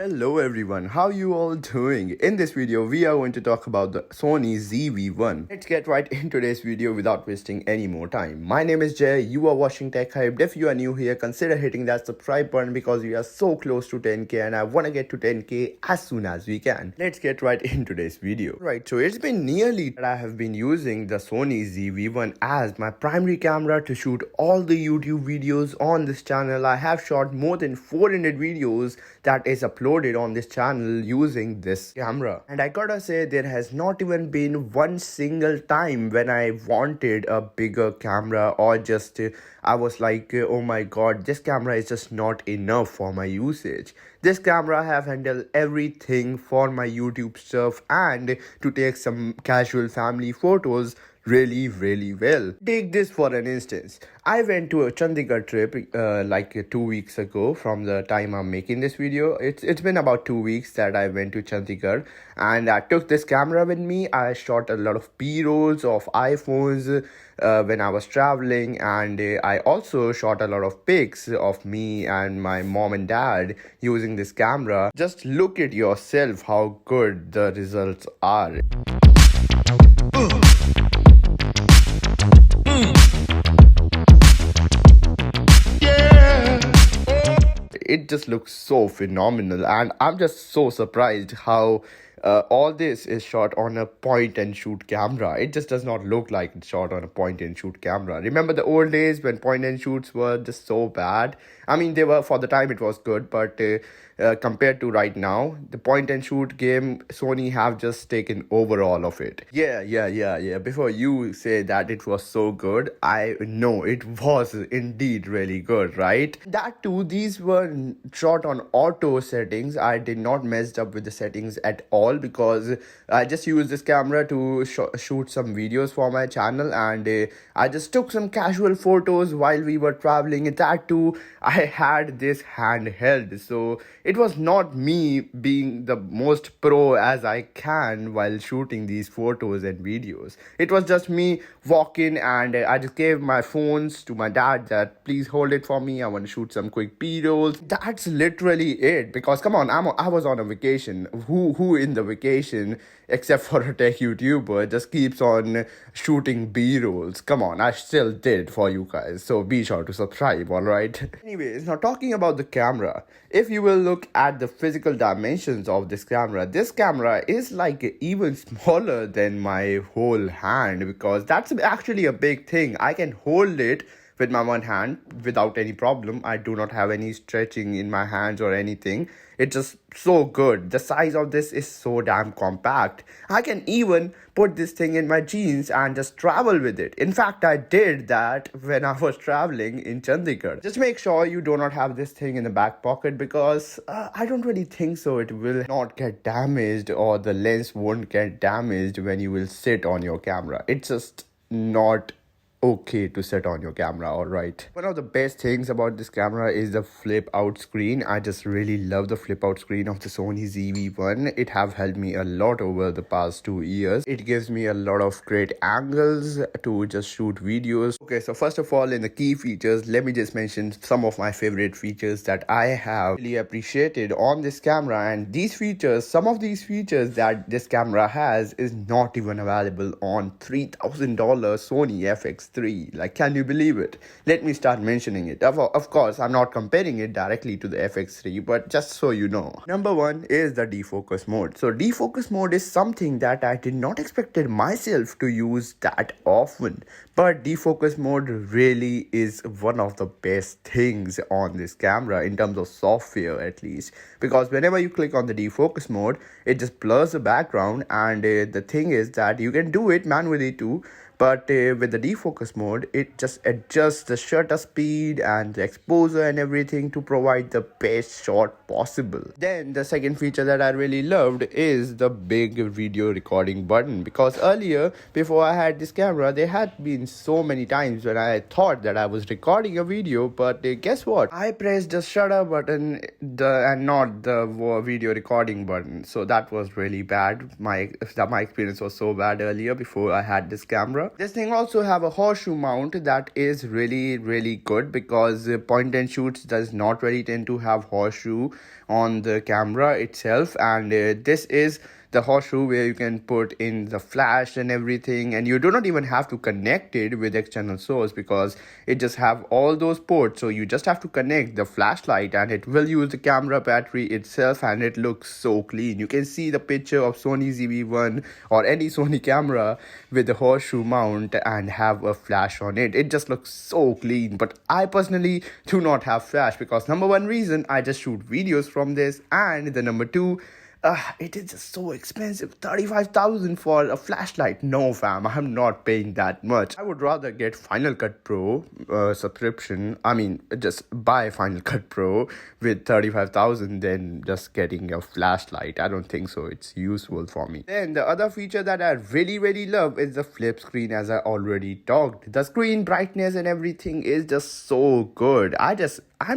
Hello everyone, how you all doing? In this video, we are going to talk about the Sony ZV-1. Let's get right into today's video without wasting any more time. My name is Jay, you are watching Tech Hyped. If you are new here, consider hitting that subscribe button because we are so close to 10k and I want to get to 10k as soon as we can. Let's get right into today's video. Right, so it's been nearly that I have been using the Sony ZV-1 as my primary camera to shoot all the YouTube videos on this channel. I have shot more than 400 videos that is uploaded on this channel using this camera, and I gotta say there has not even been one single time when I wanted a bigger camera or just I was like oh my god, this camera is just not enough for my usage. This camera have handled everything for my YouTube stuff and to take some casual family photos really well. Take this for an instance. I went to a Chandigarh trip like 2 weeks ago from the time I'm making this video. It's been about 2 weeks that I went to Chandigarh and I took this camera with me. I shot a lot of B-rolls of iPhones when I was traveling, and I also shot a lot of pics of me and my mom and dad using this camera. Just look at yourself how good the results are. It just looks so phenomenal, and I'm just so surprised how all this is shot on a point and shoot camera. It just does not look like it's shot on a point and shoot camera. Remember the old days when point and shoots were just so bad? I mean, they were, for the time it was good, but compared to right now, the point and shoot game, Sony have just taken over all of it. Yeah. Before you say that it was so good, I know it was indeed really good, right? That too, these were shot on auto settings. I did not messed up with the settings at all because I just used this camera to shoot some videos for my channel, and I just took some casual photos while we were traveling. That too, I had this handheld, so it was not me being the most pro as I can while shooting these photos and videos. It was just me walking, and I just gave my phones to my dad that please hold it for me, I want to shoot some quick B-rolls. That's literally it, because come on, I was on a vacation. Who in the vacation except for a tech YouTuber just keeps on shooting B-rolls? Come on, I still did for you guys, so be sure to subscribe, alright? Anyways, now talking about the camera, if you will look at the physical dimensions of this camera is like even smaller than my whole hand, because that's actually a big thing. I can hold it with my one hand without any problem. I do not have any stretching in my hands or anything. It's just so good. The size of this is so damn compact. I can even put this thing in my jeans and just travel with it. In fact, I did that when I was traveling in Chandigarh. Just make sure you do not have this thing in the back pocket, because I don't really think so it will not get damaged or the lens won't get damaged when you will sit on your camera. It's just not okay to set on your camera, alright? One of the best things about this camera is the flip out screen. I just really love the flip out screen of the Sony ZV-1. It have helped me a lot over the past 2 years. It gives me a lot of great angles to just shoot videos. Okay, so first of all, in the key features, let me just mention some of my favorite features that I have really appreciated on this camera. And these features, some of these features that this camera has is not even available on $3,000 Sony FX3. Like, can you believe it? Let me start mentioning it. Of course, I'm not comparing it directly to the FX3, but just so you know. Number one is the defocus mode. So defocus mode is something that I did not expected myself to use that often, but defocus mode really is one of the best things on this camera in terms of software, at least, because whenever you click on the defocus mode, it just blurs the background, and the thing is that you can do it manually too. But with the defocus mode, it just adjusts the shutter speed and the exposure and everything to provide the best shot possible. Then the second feature that I really loved is the big video recording button, because earlier, before I had this camera, there had been so many times when I thought that I was recording a video, but guess what? I pressed the shutter button and not the video recording button. So that was really bad. My experience was so bad earlier before I had this camera. camera. This thing also have a horseshoe mount that is really good, because point and shoots does not really tend to have horseshoe on the camera itself, and this is the horseshoe where you can put in the flash and everything, and you do not even have to connect it with external source, because it just have all those ports. So you just have to connect the flashlight and it will use the camera battery itself, and it looks so clean. You can see the picture of Sony ZV-1 or any Sony camera with the horseshoe mount and have a flash on it. It just looks so clean. But I personally do not have flash, because number one reason, I just shoot videos from this, and the number two, it is just so expensive. 35,000 for a flashlight. No fam, I'm not paying that much. I would rather get Final Cut Pro subscription. I mean, just buy Final Cut Pro with 35,000 than just getting a flashlight. I don't think so. It's useful for me. Then the other feature that I really love is the flip screen, as I already talked. The screen brightness and everything is just so good. I'm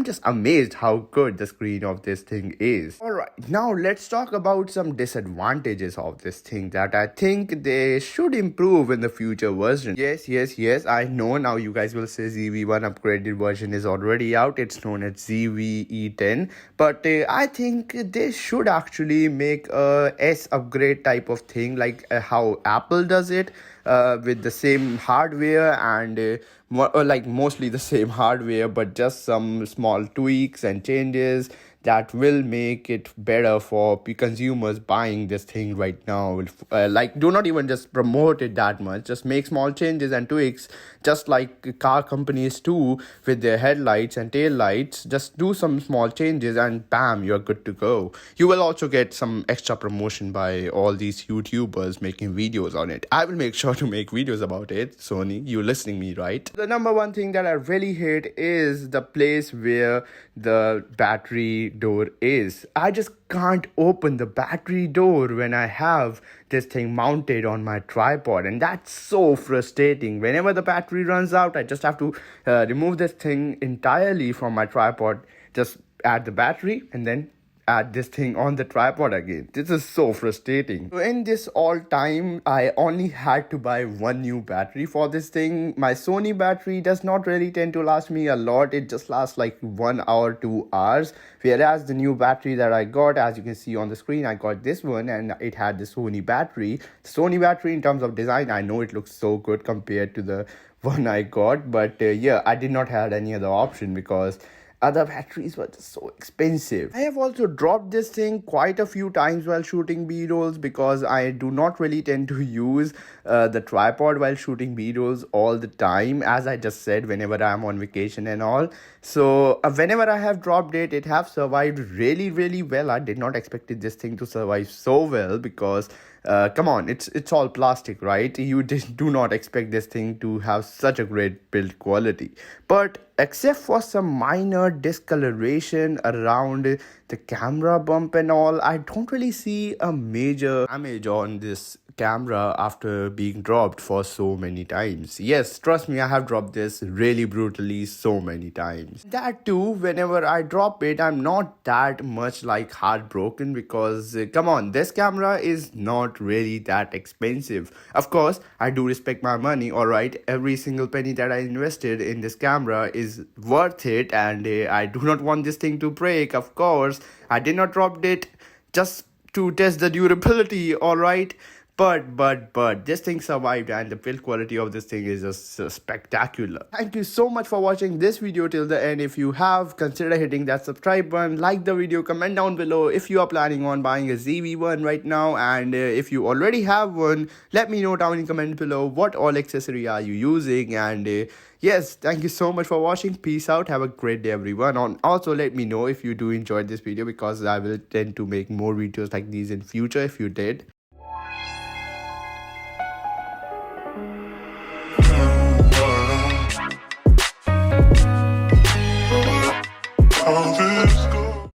just amazed how good the screen of this thing is. Alright, now let's talk about some disadvantages of this thing that I think they should improve in the future version. Yes, I know now you guys will say ZV-1 upgraded version is already out. It's known as ZV-10. But I think they should actually make a S upgrade type of thing, like how Apple does it. With the same hardware and like mostly the same hardware, but just some small tweaks and changes that will make it better for consumers buying this thing right now. Like, do not even just promote it that much, just make small changes and tweaks, just like car companies do with their headlights and tail lights. Just do some small changes and bam, you're good to go. You will also get some extra promotion by all these YouTubers making videos on it. I will make sure to make videos about it. Sony, you listening me, right? The number one thing that I really hate is the place where the battery door is. I just can't open the battery door when I have this thing mounted on my tripod, and that's so frustrating. Whenever the battery runs out, I just have to remove this thing entirely from my tripod, just add the battery and then add this thing on the tripod again. This is so frustrating. So in this all time, I only had to buy one new battery for this thing. My Sony battery does not really tend to last me a lot. It just lasts like 1 hour, 2 hours. Whereas the new battery that I got, as you can see on the screen, I got this one and it had the Sony battery. The Sony battery, in terms of design, I know it looks so good compared to the one I got. But yeah, I did not have any other option because other batteries were just so expensive. I have also dropped this thing quite a few times while shooting B-rolls, because I do not really tend to use the tripod while shooting B-rolls all the time, as I just said, whenever I'm on vacation and all. So whenever I have dropped it, it have survived really well. I did not expect this thing to survive so well, because come on, it's all plastic, right? You do not expect this thing to have such a great build quality. But except for some minor discoloration around the camera bump and all, I don't really see a major damage on this camera after being dropped for so many times. Yes, trust me, I have dropped this really brutally so many times. That too, whenever I drop it, I'm not that much like heartbroken, because come on, this camera is not really that expensive. Of course, I do respect my money, alright. Every single penny that I invested in this camera is worth it, and I do not want this thing to break. Of course, I did not drop it just to test the durability, alright. But this thing survived, and the build quality of this thing is just spectacular. Thank you so much for watching this video till the end. If you have, consider hitting that subscribe button, like the video, comment down below if you are planning on buying a ZV-1 right now, and if you already have one, let me know down in comment below what all accessory are you using. And yes, thank you so much for watching. Peace out. Have a great day, everyone. And also let me know if you do enjoy this video, because I will tend to make more videos like these in future if you did.